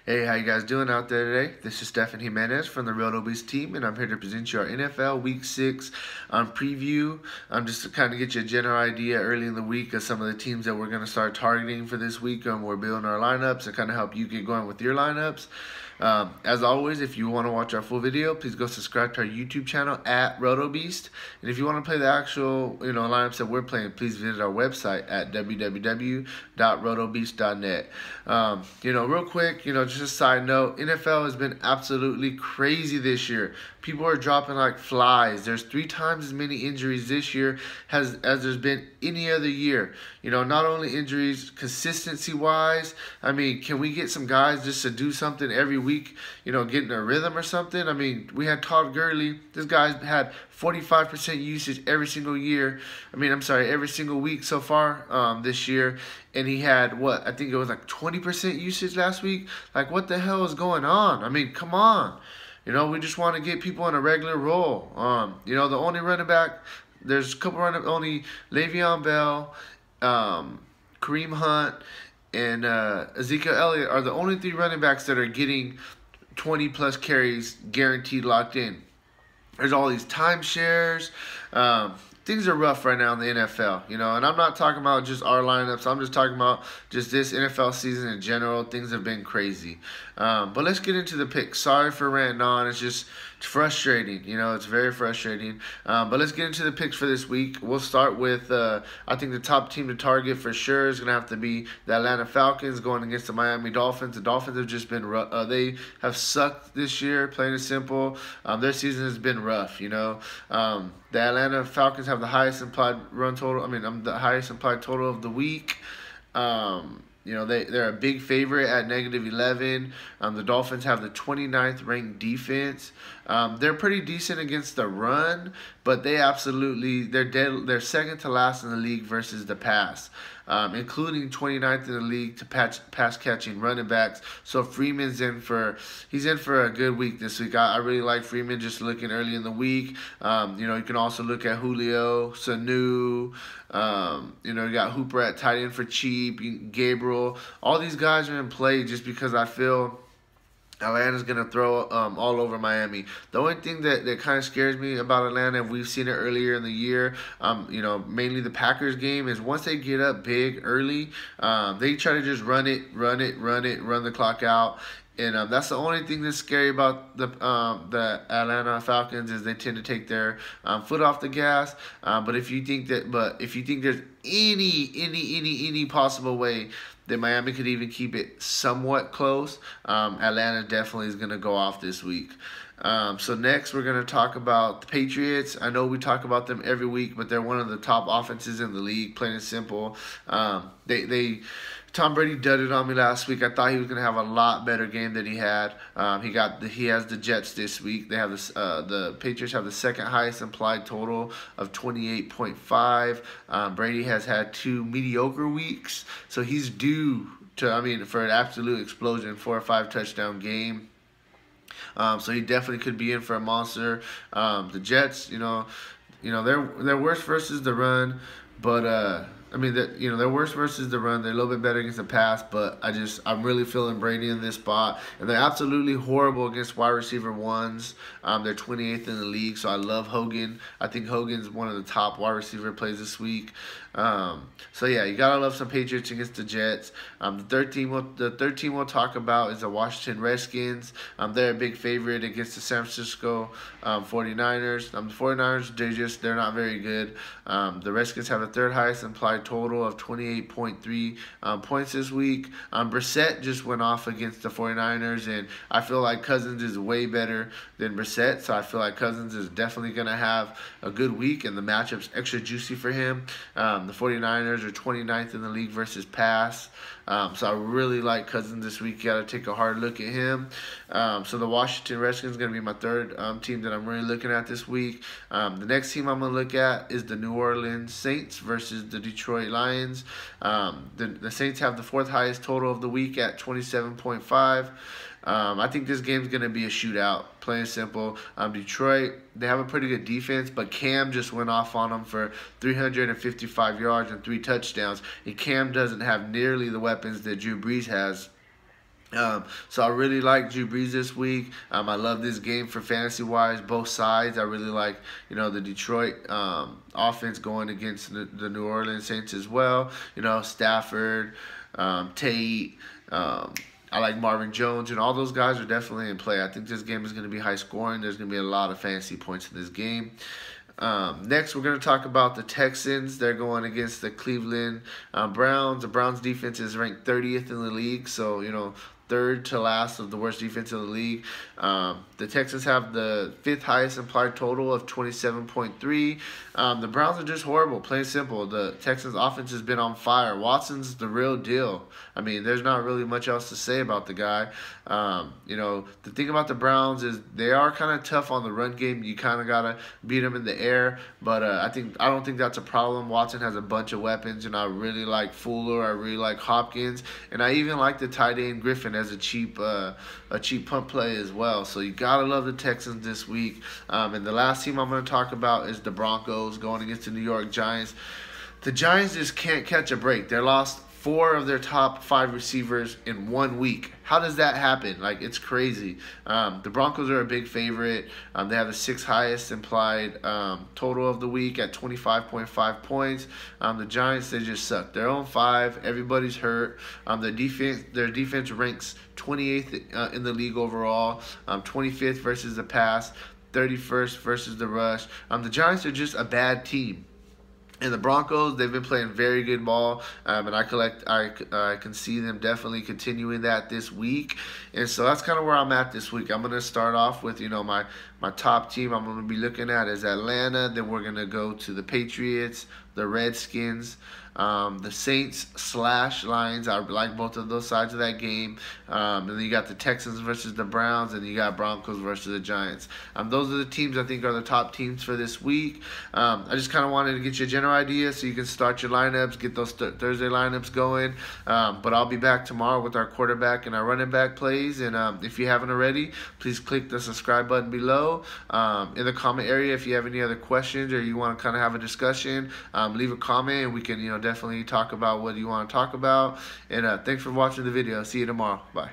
Hey, how you guys doing out there today? This is Stefan Jimenez from the Real Obese team, and I'm here to present you our NFL Week 6 preview. Just to kind of get you a general idea early in the week of some of the teams that we're going to start targeting for this week. We're building our lineups and kind of help you get going with your lineups. As always, if you want to watch our full video, please go subscribe to our YouTube channel at RotoBeast. And if you want to play the actual lineups that we're playing, please visit our website at www.rotobeast.net. Real quick, just a side note, NFL has been absolutely crazy this year. People are dropping like flies. There's 3 times as many injuries this year as there's been any other year. Not only injuries, consistency-wise. I mean, can we get some guys just to do something every week, get in a rhythm or something? I mean, we had Todd Gurley. This guy's had 45% usage every single every single week so far this year. And he had, I think it was like 20% usage last week. Like, what the hell is going on? I mean, come on. We just want to get people in a regular role. The only running back, there's a couple only Le'Veon Bell, Kareem Hunt, and Ezekiel Elliott are the only 3 running backs that are getting 20-plus carries guaranteed locked in. There's all these timeshares. Things are rough right now in the NFL, and I'm not talking about just our lineups. I'm just talking about just this NFL season in general. Things have been crazy. But let's get into the picks. Sorry for ranting on. It's just frustrating. It's very frustrating. But let's get into the picks for this week. We'll start with, I think the top team to target for sure is going to have to be the Atlanta Falcons going against the Miami Dolphins. The Dolphins have just been rough. They have sucked this year, plain and simple. Their season has been rough, The Atlanta Falcons have the highest implied run total. The highest implied total of the week. They're a big favorite at -11. The Dolphins have the 29th ranked defense. They're pretty decent against the run, but they're second to last in the league versus the pass, including 29th in the league to pass catching running backs. So Freeman's in for a good week this week. I really like Freeman just looking early in the week. You can also look at Julio, Sanu. You got Hooper at tight end for cheap. Gabriel. All these guys are in play just because I feel Atlanta's going to throw all over Miami. The only thing that kind of scares me about Atlanta, and we've seen it earlier in the year, mainly the Packers game, is once they get up big early, they try to just run the clock out. And that's the only thing that's scary about the Atlanta Falcons is they tend to take their foot off the gas. But if you think there's any possible way that Miami could even keep it somewhat close, Atlanta definitely is going to go off this week. So next we're going to talk about the Patriots. I know we talk about them every week, but they're one of the top offenses in the league, plain and simple. Tom Brady dudded on me last week. I thought he was going to have a lot better game than he had. He has the Jets this week. They have the Patriots have the second highest implied total of 28.5. Brady has had 2 mediocre weeks, so he's due to for an absolute explosion, 4 or 5 touchdown game. So he definitely could be in for a monster. The Jets, they're worse versus the run, but they're worse versus the run. They're a little bit better against the pass, but I'm really feeling Brady in this spot. And they're absolutely horrible against wide receiver ones. They're 28th in the league, so I love Hogan. I think Hogan's one of the top wide receiver plays this week. So yeah, you gotta love some Patriots against the Jets. The third team we'll talk about is the Washington Redskins. They're a big favorite against the San Francisco 49ers. The 49ers, they're not very good. The Redskins have the 3rd highest implied total of 28.3 points this week. Brissett just went off against the 49ers, and I feel like Cousins is way better than Brissett, so I feel like Cousins is definitely going to have a good week, and the matchup's extra juicy for him. The 49ers are 29th in the league versus pass. So I really like Cousins this week. You got to take a hard look at him. So the Washington Redskins is going to be my third team that I'm really looking at this week. The next team I'm going to look at is the New Orleans Saints versus the Detroit Lions. The Saints have the 4th highest total of the week at 27.5. I think this game's going to be a shootout, plain and simple. Detroit, they have a pretty good defense, but Cam just went off on them for 355 yards and 3 touchdowns. And Cam doesn't have nearly the weapons that Drew Brees has. So I really like Drew Brees this week. I love this game for fantasy wise, both sides. I really like the Detroit offense going against the New Orleans Saints as well. Stafford, Tate. I like Marvin Jones, and all those guys are definitely in play. I think this game is going to be high scoring. There's going to be a lot of fantasy points in this game. Next, we're going to talk about the Texans. They're going against the Cleveland Browns. The Browns defense is ranked 30th in the league, so third to last of the worst defense in the league. The Texans have the 5th highest implied total of 27.3. The Browns are just horrible, plain simple. The Texans offense has been on fire. Watson's the real deal. I mean, there's not really much else to say about the guy. The thing about the Browns is they are kind of tough on the run game. You kind of got to beat them in the air, but I don't think that's a problem. Watson has a bunch of weapons, and I really like Fuller. I really like Hopkins, and I even like the tight end Griffin as a cheap punt play as well. So you gotta love the Texans this week. And the last team I'm going to talk about is the Broncos going against the New York Giants. The Giants just can't catch a break. They lost 4 of their top 5 receivers in 1 week. How does that happen? Like, it's crazy. The Broncos are a big favorite. They have the 6th highest implied total of the week at 25.5 points. The Giants, they just suck. They're on 5. Everybody's hurt. Their defense ranks 28th in the league overall, 25th versus the pass, 31st versus the rush. The Giants are just a bad team. And the Broncos, they've been playing very good ball, and I can see them definitely continuing that this week. And so that's kind of where I'm at this week. I'm going to start off with, my top team I'm going to be looking at is Atlanta. Then we're going to go to the Patriots, the Redskins, the Saints / Lions. I like both of those sides of that game. And then you got the Texans versus the Browns, and you got Broncos versus the Giants. Those are the teams I think are the top teams for this week. I just kind of wanted to get you a general idea so you can start your lineups, get those Thursday lineups going. But I'll be back tomorrow with our quarterback and our running back plays. And if you haven't already, please click the subscribe button below. In the comment area, if you have any other questions or you want to kind of have a discussion, leave a comment and we can definitely talk about what you want to talk about. And thanks for watching the video. See you tomorrow. Bye.